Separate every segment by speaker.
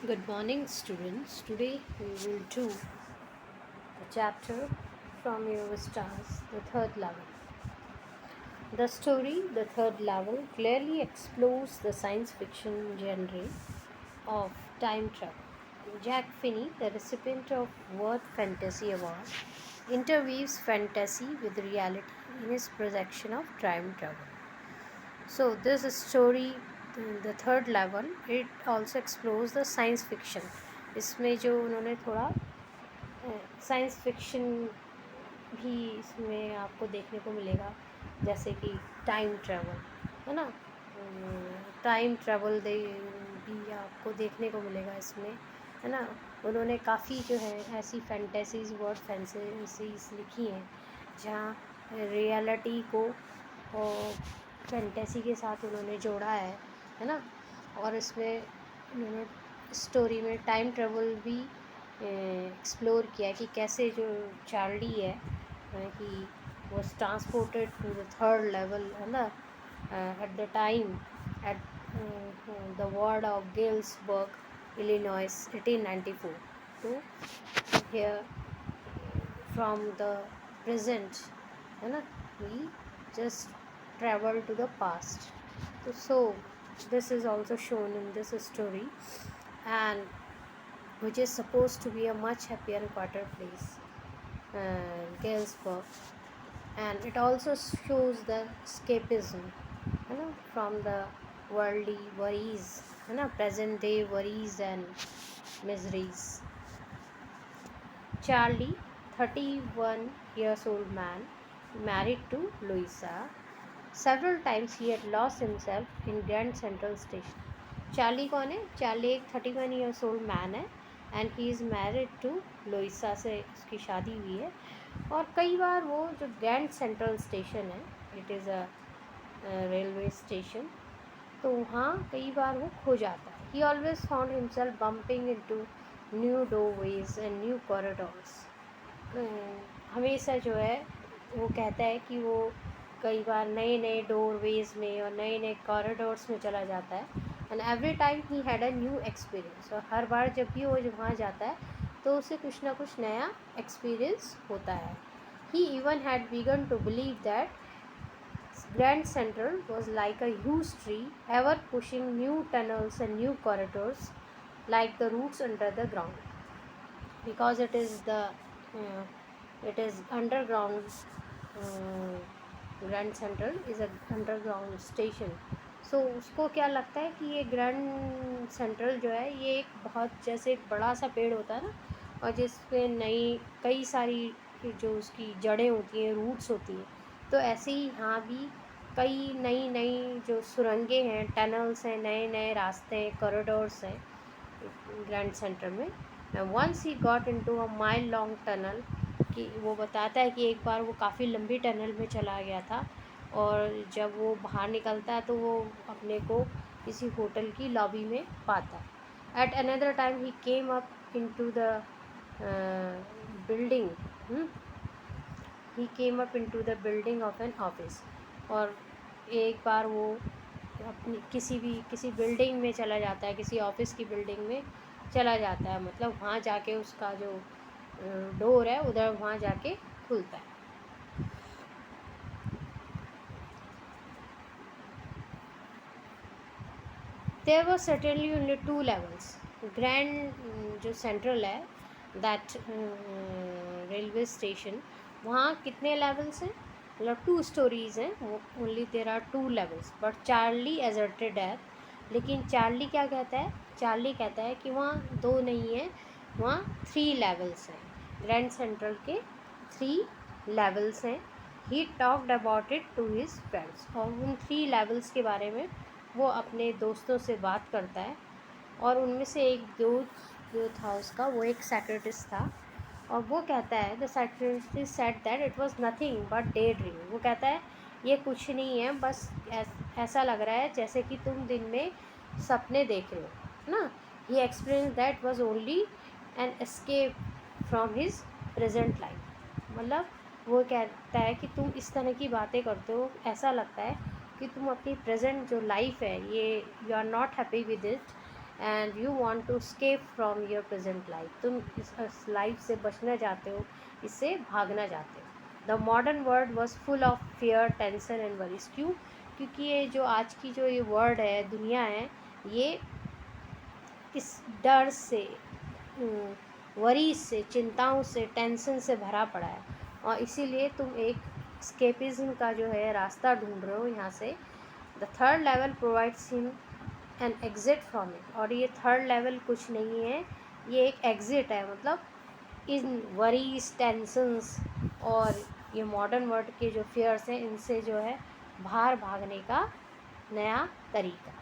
Speaker 1: Good morning, students. Today we will do the chapter from your stars, the third level. The story, the third level, clearly explores the science fiction genre of time travel. Jack Finney, the recipient of World Fantasy Award, interweaves fantasy with reality in his projection of time travel. So, this story, the third level, it also explores the science fiction. इसमें जो उन्होंने थोड़ा science fiction भी इसमें आपको देखने को मिलेगा, जैसे कि टाइम ट्रैवल है ना। टाइम ट्रैवल दे भी आपको देखने को मिलेगा इसमें, है ना। उन्होंने काफ़ी जो है ऐसी फैंटेसीज वर्ड फैंटेसीज लिखी हैं जहाँ रियलिटी को और फैंटेसी के साथ उन्होंने जोड़ा है ना। और इसमें उन्होंने स्टोरी में टाइम ट्रैवल भी एक्सप्लोर किया कि कैसे जो चार्ली है कि was transported to the third level है ना at the time at the ward of Galesburg, Illinois, 1894 to here from the present है ना, we just travel to the past. So this is also shown in this story, and which is supposed to be a much happier and quieter place, Galesburg. And it also shows the escapism, from the worldly worries, present day worries and miseries. Charlie, 31 years old man, married to Louisa. Several times he had lost himself in Grand Central Station. Charlie कौन है? Charlie एक 31 years old man है and he is married to Louisa से उसकी शादी हुई है। और कई बार वो जो ग्रैंड सेंट्रल स्टेशन है, it is a railway station, तो वहाँ कई बार वो खो जाता है। ही always found himself bumping into new doorways and new corridors. हमेशा जो है वो कहता है कि वो कई बार नए नए डोरवेज में और नए नए कॉरिडोर्स में चला जाता है। And every time he had a new experience, और हर बार जब भी वो वहाँ जाता है तो उसे कुछ ना कुछ नया एक्सपीरियंस होता है। He even had begun to believe that Grand Central was like a huge tree, ever pushing new tunnels and new corridors like the roots under the ground, because it is underground. Grand Central is a underground station. So उसको क्या लगता है कि ये grand central जो है ये एक बहुत जैसे एक बड़ा सा पेड़ होता है ना, और जिसपे नई कई सारी जो उसकी जड़ें होती हैं, रूट्स होती हैं, तो ऐसे ही यहाँ भी कई नई नई जो सुरंगें हैं, टनल्स हैं, नए नए रास्ते हैं, कॉरिडोर्स हैं ग्रैंड सेंटर में। Once he got into a mile long tunnel, कि वो बताता है कि एक बार वो काफ़ी लंबी टनल में चला गया था, और जब वो बाहर निकलता है तो वो अपने को किसी होटल की लॉबी में पाता है। At another time he came up into the building he came up into the building of an office. और एक बार वो अपनी किसी बिल्डिंग में चला जाता है, किसी ऑफिस की बिल्डिंग में चला जाता है, मतलब वहाँ जाके उसका जो डोर है उधर वहाँ जाके खुलता है। There was certainly only 2 levels. Grand जो सेंट्रल है, दैट रेलवे स्टेशन, वहाँ कितने लेवल्स हैं? मतलब 2 स्टोरीज़ हैं, वो only there are 2 levels, but Charlie asserted it. लेकिन चार्ली क्या कहता है? चार्ली कहता है कि वहाँ 2 नहीं है, वहाँ 3 लेवल्स हैं। ग्रैंड सेंट्रल के 3 लेवल्स हैं। He talked about it to his friends, और उन 3 लेवल्स के बारे में वो अपने दोस्तों से बात करता है। और उनमें से एक दोस्त जो था उसका, वो एक साइकियाट्रिस्ट था, और वो कहता है the psychiatrist said that it was nothing but day dream. वो कहता है ये कुछ नहीं है, बस ऐसा लग रहा है जैसे कि तुम दिन में सपने देख रहे हो, है ना। He experience that was only an escape from his present life. मतलब वो कहता है कि तुम इस तरह की बातें करते हो, ऐसा लगता है कि तुम अपनी प्रेजेंट जो लाइफ है ये you are not happy with it, and you want to escape from your present life, तुम इस लाइफ से बचना चाहते हो, इससे भागना चाहते हो। The modern world was full of fear, tension and worries. क्यों? क्योंकि ये जो आज की जो ये वर्ल्ड है, दुनिया है, ये इस डर से, वरीज से, चिंताओं से, टेंशन से भरा पड़ा है, और इसीलिए तुम एक स्केपिज्म का जो है रास्ता ढूंढ रहे हो यहाँ से। The third level provides him an exit from it. और ये थर्ड लेवल कुछ नहीं है, ये एक एग्जिट है, मतलब इन वरीज, टेंशंस और ये मॉडर्न वर्ल्ड के जो फियर्स हैं, इनसे जो है बाहर भागने का नया तरीका।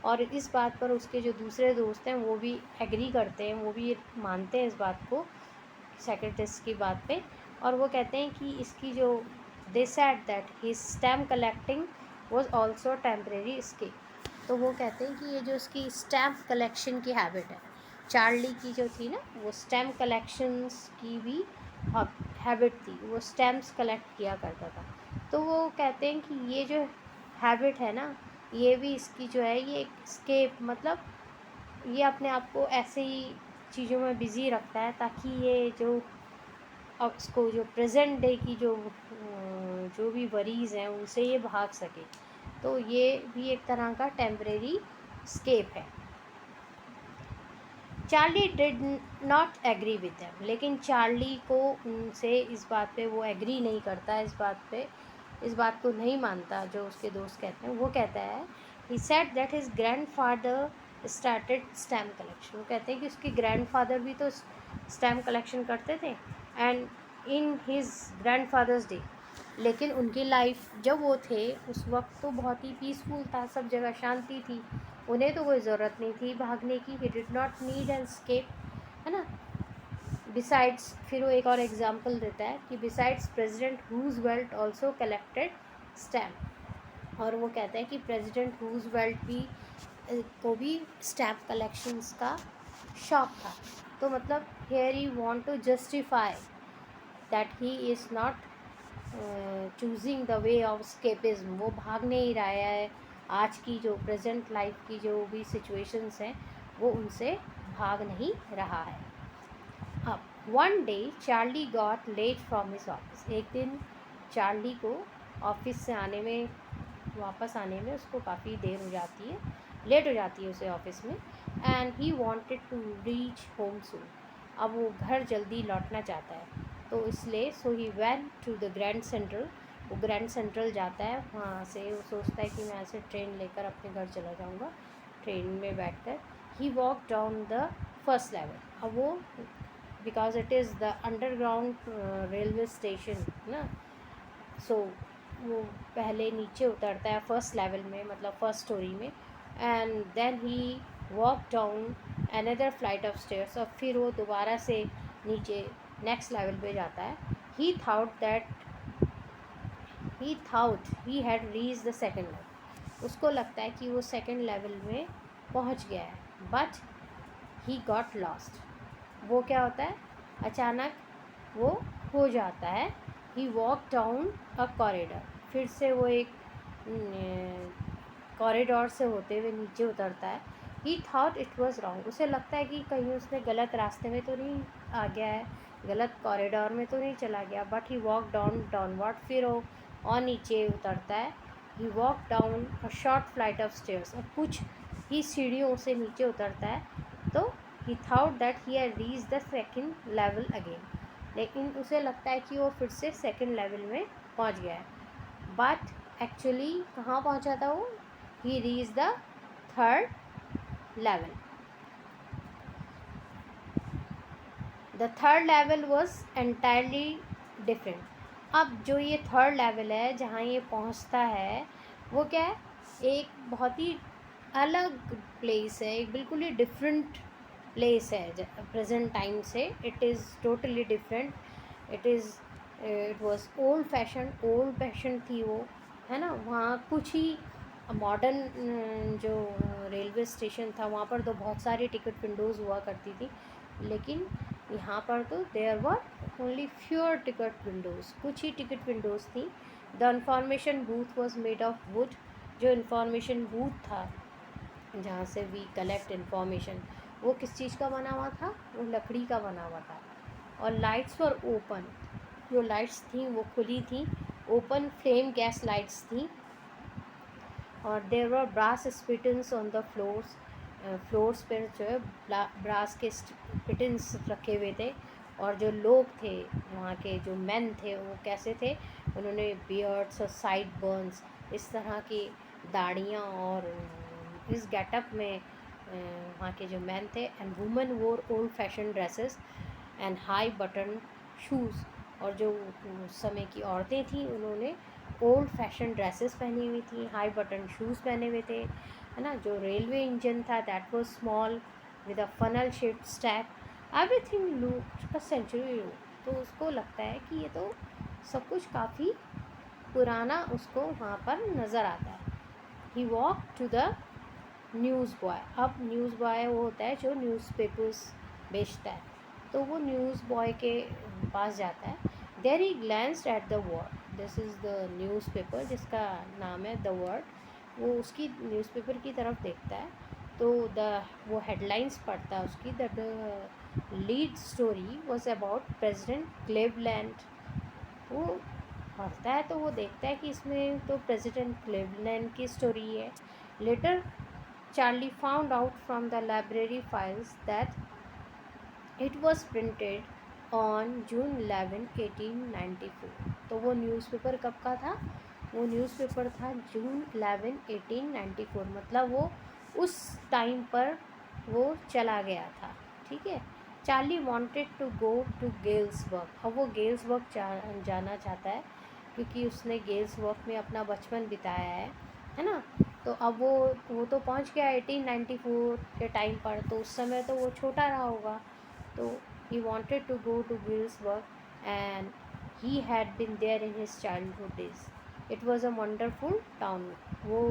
Speaker 1: और इस बात पर उसके जो दूसरे दोस्त हैं वो भी एग्री करते हैं, वो भी मानते हैं इस बात को, साइकियाट्रिस्ट की बात पे। और वो कहते हैं कि इसकी जो, they said that his stamp collecting was also temporary escape. तो वो कहते हैं कि ये जो इसकी स्टैम्प कलेक्शन की हैबिट है, चार्ली की जो थी ना, वो स्टैम्प कलेक्शंस की भी हैबिट थी, वो स्टैम्प्स कलेक्ट किया करता था। तो वो कहते हैं कि ये जो हैबिट है ना, ये भी इसकी जो है ये एक स्केप, मतलब ये अपने आप को ऐसे ही चीज़ों में बिज़ी रखता है ताकि ये जो अब इसको जो प्रेजेंट डे की जो भी वरीज़ हैं उनसे ये भाग सके। तो ये भी एक तरह का टेम्परेरी स्केप है। Charlie did not agree with them, लेकिन चार्ली को उनसे इस बात पे वो एग्री नहीं करता, इस बात को नहीं मानता जो उसके दोस्त कहते हैं। वो कहता है, he said that his grandfather started stamp collection. वो कहते हैं कि उसके ग्रैंडफादर भी तो स्टैम्प कलेक्शन करते थे, and in his grandfathers day, लेकिन उनकी लाइफ जब वो थे उस वक्त तो बहुत ही पीसफुल था, सब जगह शांति थी, उन्हें तो कोई ज़रूरत नहीं थी भागने की। He did not need an escape, है ना। बिसाइड्स, फिर वो एक और एग्जांपल देता है कि besides president Roosevelt also collected stamp. और वो कहता है कि प्रेसिडेंट रूजवेल्ट भी को भी स्टैम्प कलेक्शंस का शौक था। तो मतलब here he want to justify that he is not choosing the way of escapism. वो भाग नहीं रहा है, आज की जो प्रेजेंट लाइफ की जो भी सिचुएशंस हैं वो उनसे भाग नहीं रहा है। अब one day Charlie got late from his office. एक दिन चार्ली को ऑफिस से आने में, वापस आने में उसको काफ़ी देर हो जाती है, लेट हो जाती है उसे ऑफिस में। And he wanted to reach home soon. अब वो घर जल्दी लौटना चाहता है, तो इसलिए so he went to the Grand Central. वो ग्रैंड सेंट्रल जाता है, वहाँ से वो सोचता है कि मैं ऐसे ट्रेन लेकर अपने घर चला जाऊँगा, ट्रेन में बैठकर। He walk down the first level. अब वो, because it is the underground railway station ना, सो वो पहले नीचे उतरता है फर्स्ट लेवल में, मतलब फर्स्ट स्टोरी में। And then he walk down another flight of stairs. और फिर वो दोबारा से नीचे नेक्स्ट लेवल पे जाता है। He thought he had reach the second level. उसको लगता है कि वो सेकेंड लेवल में पहुंच गया है, बट ही गॉट लॉस्ट। वो क्या होता है, अचानक वो खो जाता है। He walk down a corridor. फिर से वो एक कॉरिडोर से होते हुए नीचे उतरता है। ही थॉट इट वॉज रॉन्ग। उसे लगता है कि कहीं उसने गलत रास्ते में तो नहीं आ गया है, गलत कॉरिडोर में तो नहीं चला गया। But he walk downward. फिर वो और नीचे उतरता है। He walk down a short flight of stairs. अब कुछ ही सीढ़ियों से नीचे उतरता है, तो he thought that he had reach the second level again. लेकिन उसे लगता है कि वो फिर से सेकेंड लेवल में पहुंच गया है, बट एक्चुअली कहाँ पहुंचा था वो, he reach the third level. The third level was entirely different. अब जो ये थर्ड लेवल है जहाँ ये पहुँचता है, वो क्या है, एक बहुत ही अलग प्लेस है, एक बिल्कुल ही डिफरेंट प्लेस है प्रेजेंट टाइम से। It is totally different. It was old fashion थी वो, है ना। वहाँ कुछ ही मॉडर्न जो रेलवे स्टेशन था वहाँ पर तो बहुत सारी टिकट विंडोज़ हुआ करती थी, लेकिन यहाँ पर तो there were only fewer ticket windows, कुछ ही टिकट विंडोज़ थी। The information booth was made of wood. जो इंफॉर्मेशन बूथ था जहाँ से वी कलेक्ट इन्फॉर्मेशन। वो किस चीज़ का बना हुआ था? वो लकड़ी का बना हुआ था। और लाइट्स वर ओपन, जो लाइट्स थी वो खुली थी, ओपन फ्लेम गैस लाइट्स थी। और there were brass spittoons on the floors, floors पर जो है ब्रास के स्पिटन्स रखे हुए थे। और जो लोग थे वहाँ के, जो मेन थे, वो कैसे थे? उन्होंने बियर्ड्स और साइड बर्न्स, इस तरह की दाढ़ियाँ, और इस गेटअप में वहाँ के जो मैन थे। एंड वुमेन वोर old fashion dresses and high button shoes. और जो उस समय की औरतें थीं, उन्होंने ओल्ड फैशन ड्रेसेस पहनी हुई थी, हाई बटन शूज़ पहने हुए थे, है ना। जो रेलवे इंजन था, that was small with a funnel shaped stack, everything looked a century old. तो उसको लगता है कि ये तो सब कुछ काफ़ी पुराना उसको वहाँ पर नज़र आता है। He walk to the newsboy. अब न्यूज़ बॉय वो होता है जो न्यूज़पेपर्स बेचता है, तो वो न्यूज़ बॉय के पास जाता है। There he glanced at the word, this is the newspaper जिसका नाम है द वर्ड। वो उसकी न्यूज़पेपर की तरफ देखता है, तो वो हेडलाइंस पढ़ता है उसकी। The lead story was about president Cleveland. वो पढ़ता है तो वो देखता है कि इसमें तो प्रेसिडेंट क्लेवलैंड की स्टोरी है। Later Charlie found out from the library files that it was printed on June 11, 1894। तो वो न्यूज़पेपर कब का था? वो न्यूज़पेपर था June 11, 1894। मतलब वो उस टाइम पर वो चला गया था। ठीक है। Charlie wanted to go to Galesburg. अब वो गेल्सबर्ग जाना चाहता है, क्योंकि उसने गेल्सबर्ग में अपना बचपन बिताया है ना। तो अब वो तो पहुंच गया 1894 के टाइम पर, तो उस समय तो वो छोटा रहा होगा। तो he wanted to go to Gilsburg and he had been there in his childhood days. It was a wonderful town. वो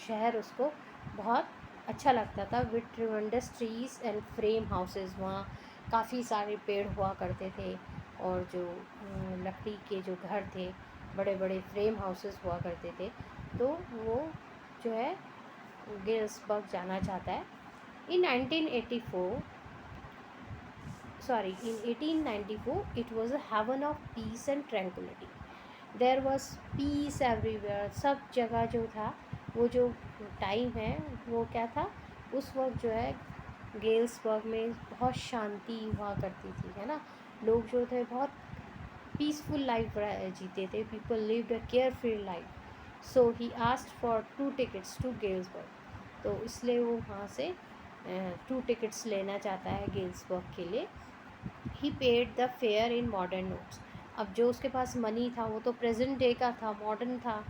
Speaker 1: शहर उसको बहुत अच्छा लगता था। With tremendous trees and frame houses, वहाँ काफ़ी सारे पेड़ हुआ करते थे, और जो लकड़ी के जो घर थे, बड़े बड़े फ्रेम हाउसेस हुआ करते थे। तो वो जो है गिल्सबर्ग जाना चाहता है। इन 1984 sorry in 1894 it was a heaven of peace and tranquility. There was peace everywhere. सब जगह जो था, वो जो टाइम है वो क्या था? उस वक्त जो है गेल्सबर्ग में बहुत शांति हुआ करती थी, है ना। लोग जो थे बहुत पीसफुल लाइफ जीते थे। People lived a carefree life. So he asked for 2 tickets to Galesburg. तो इसलिए वो वहाँ से 2 tickets लेना चाहता है गेल्सबर्ग के लिए। He paid the fare in modern notes. अब जो उसके पास मनी था वो तो प्रेजेंट डे का था, मॉडर्न था,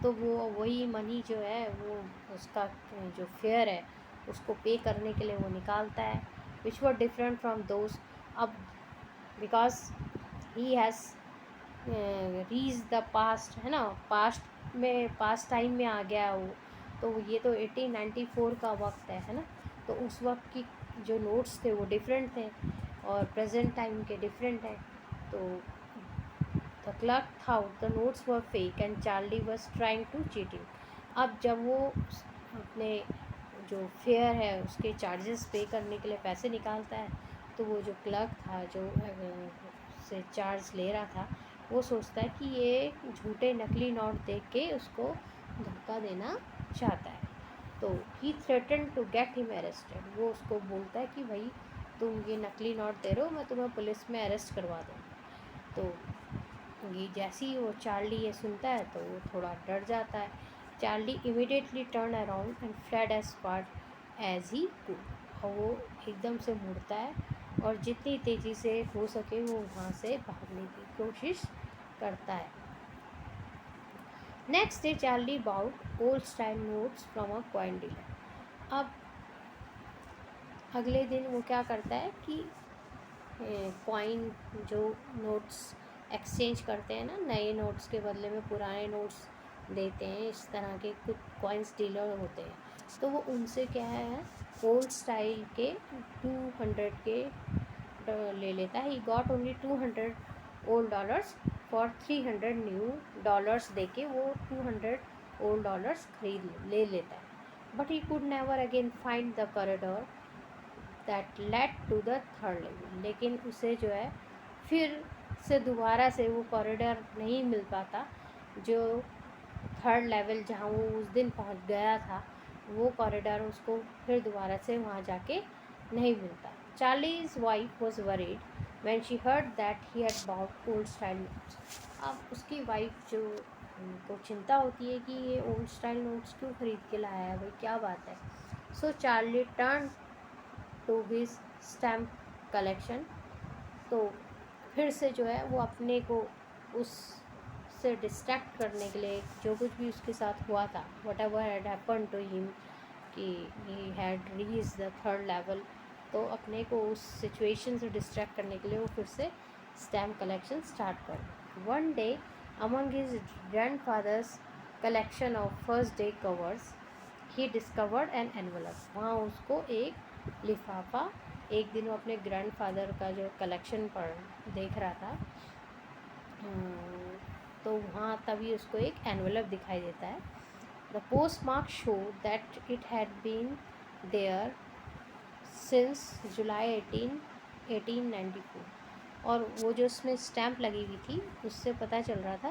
Speaker 1: तो वो वही मनी जो है वो उसका जो फेयर है उसको पे करने के लिए वो निकालता है, विच वर डिफरेंट फ्रॉम दोज। अब because he has reach the past, है ना, पास्ट में, पास्ट टाइम में आ गया वो। तो ये तो 1894 का वक्त है ना। तो उस वक्त की जो नोट्स थे वो डिफरेंट थे, और प्रेजेंट टाइम के डिफरेंट है। तो the clerk thought the notes were fake and Charlie was trying to cheating. अब जब वो अपने जो फेयर है उसके चार्जेस पे करने के लिए पैसे निकालता है, तो वो जो क्लर्क था जो से चार्ज ले रहा था, वो सोचता है कि ये झूठे नकली नोट देख के उसको धक्का देना चाहता है। तो he threaten to get him arrested. वो उसको बोलता है कि भाई तुम ये नकली नोट दे रहे हो, मैं तुम्हें पुलिस में अरेस्ट करवा दूँ। तो ये जैसे ही वो चार्ली ये सुनता है तो वो थोड़ा डर जाता है। Charlie immediately turn around and fled as far as he could. और वो एकदम से मुड़ता है और जितनी तेज़ी से हो सके वो वहाँ से भागने की कोशिश करता है। Next day Charlie bought old style notes from a coin dealer. अब अगले दिन वो क्या करता है कि कॉइन जो नोट्स एक्सचेंज करते हैं ना, नए नोट्स के बदले में पुराने नोट्स देते हैं, इस तरह के कुछ कॉइन्स डीलर होते हैं। तो वो उनसे क्या है, ओल्ड स्टाइल के 200 के ले लेता है। He got only 200 old dollars for 300 new dollars दे के वो 200 ओल्ड डॉलर्स खरीद ले लेता है। but he could never again find the corridor that led to the third level. लेकिन उसे जो है फिर से दोबारा से वो कॉरिडोर नहीं मिल पाता जो थर्ड लेवल जहाँ वो उस दिन पहुँच गया था, वो कॉरिडोर उसको फिर दोबारा से वहाँ जाके नहीं मिलता. Charlie's wife was worried when she heard that he had bought old style notes. अब उसकी वाइफ जो को चिंता होती है कि ये ओल्ड स्टाइल नोट्स क्यों खरीद के लाया है, भाई क्या बात है. So Charlie turn to his stamp collection. तो फिर से जो है वो अपने को उससे डिस्ट्रैक्ट करने के लिए जो कुछ भी उसके साथ हुआ था, whatever had happen to him, कि he had reach the third level, तो अपने को उस सिचुएशन से डिस्ट्रैक्ट करने के लिए वो फिर से स्टैम्प कलेक्शन स्टार्ट कर. One day among his grandfather's collection of first day covers he discovered an envelope. वहाँ उसको एक लिफाफा, एक दिन वो अपने ग्रैंडफादर का जो कलेक्शन पर देख रहा था, तो वहाँ तभी उसको एक एनवलप दिखाई देता है. The postmark show that it had been there since July 1894. और वो जो उसमें स्टैम्प लगी हुई थी उससे पता चल रहा था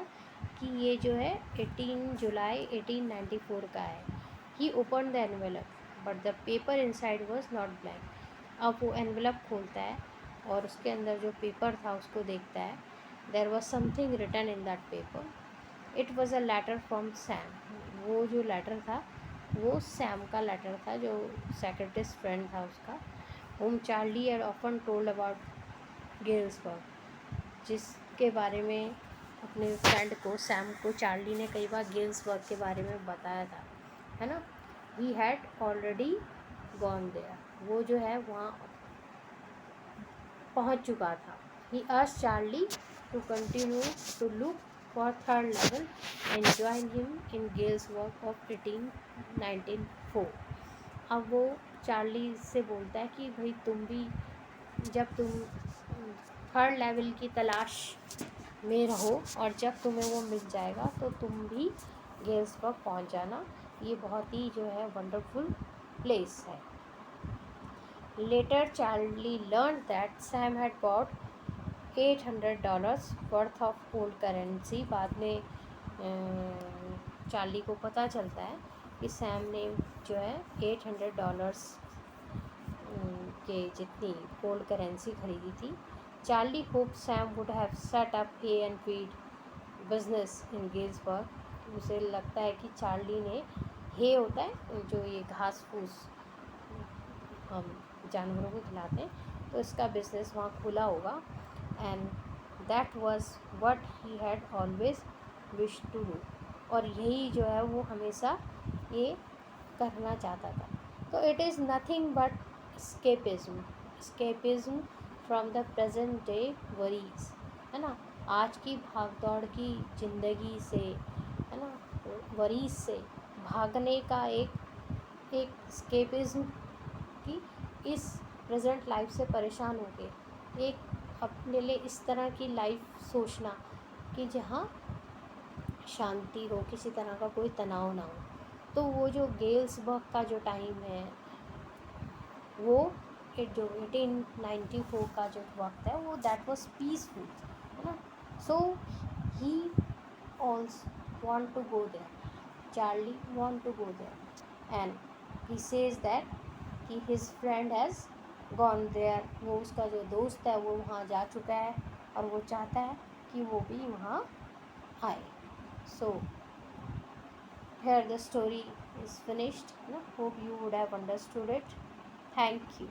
Speaker 1: कि ये जो है 18 जुलाई 1894 का है. He open the envelope but the paper inside was not blank. अब वो एनवेलप खोलता है और उसके अंदर जो पेपर था उसको देखता है. There was something written in that paper. It was a letter from Sam. वो जो लेटर था वो सैम का लेटर था, जो सेक्रेटिस्ट फ्रेंड था उसका, whom Charlie had often told about Galesburg, जिसके बारे में अपने फ्रेंड को, सैम को, चार्ली ने कई बार गेल्सबर्ग के बारे में बताया था, है ना. He had already gone there. वो जो है वहाँ पहुँच चुका था. He asked Charlie to continue to look for third level and join him in Galesburg of 1894. अब वो चार्ली से बोलता है कि भाई तुम भी, जब तुम थर्ड लेवल की तलाश में रहो और जब तुम्हें वो मिल जाएगा तो तुम भी गेल्सबर्ग पहुंच जाना. ये बहुत ही जो है वंडरफुल प्लेस है. Later Charlie learn that Sam had bought $800 worth of old currency. बाद में चार्ली को पता चलता है कि सैम ने जो है $800 के जितनी ओल्ड करेंसी खरीदी थी. Charlie hope Sam would have set up hay and feed business in Galesburg. उसे लगता है कि चार्ली ने, हे होता है जो ये घास फूस हम जानवरों को खिलाते हैं, तो इसका बिजनेस वहाँ खुला होगा. And that was what he had always wish to do. और यही जो है वो हमेशा ये करना चाहता था. तो it is nothing but escapism from the present day worries, है ना. आज की भागदौड़ की ज़िंदगी से, है ना, वरीज से भागने का एक escapism, कि इस प्रेजेंट लाइफ से परेशान होके एक अपने लिए इस तरह की लाइफ सोचना कि जहाँ शांति हो, किसी तरह का कोई तनाव ना हो. तो वो जो गेल्सबर्ग का जो टाइम है, वो जो 1894 का जो वक्त है, वो दैट वाज पीसफुल, है ना. So he also want to go there. Charlie want to go there and he says that कि his friend has gone there. वो उसका जो दोस्त है वो वहाँ जा चुका है और वो चाहता है कि वो भी वहाँ आए. सो here the story is finished. Hope you would have understood it. Thank you.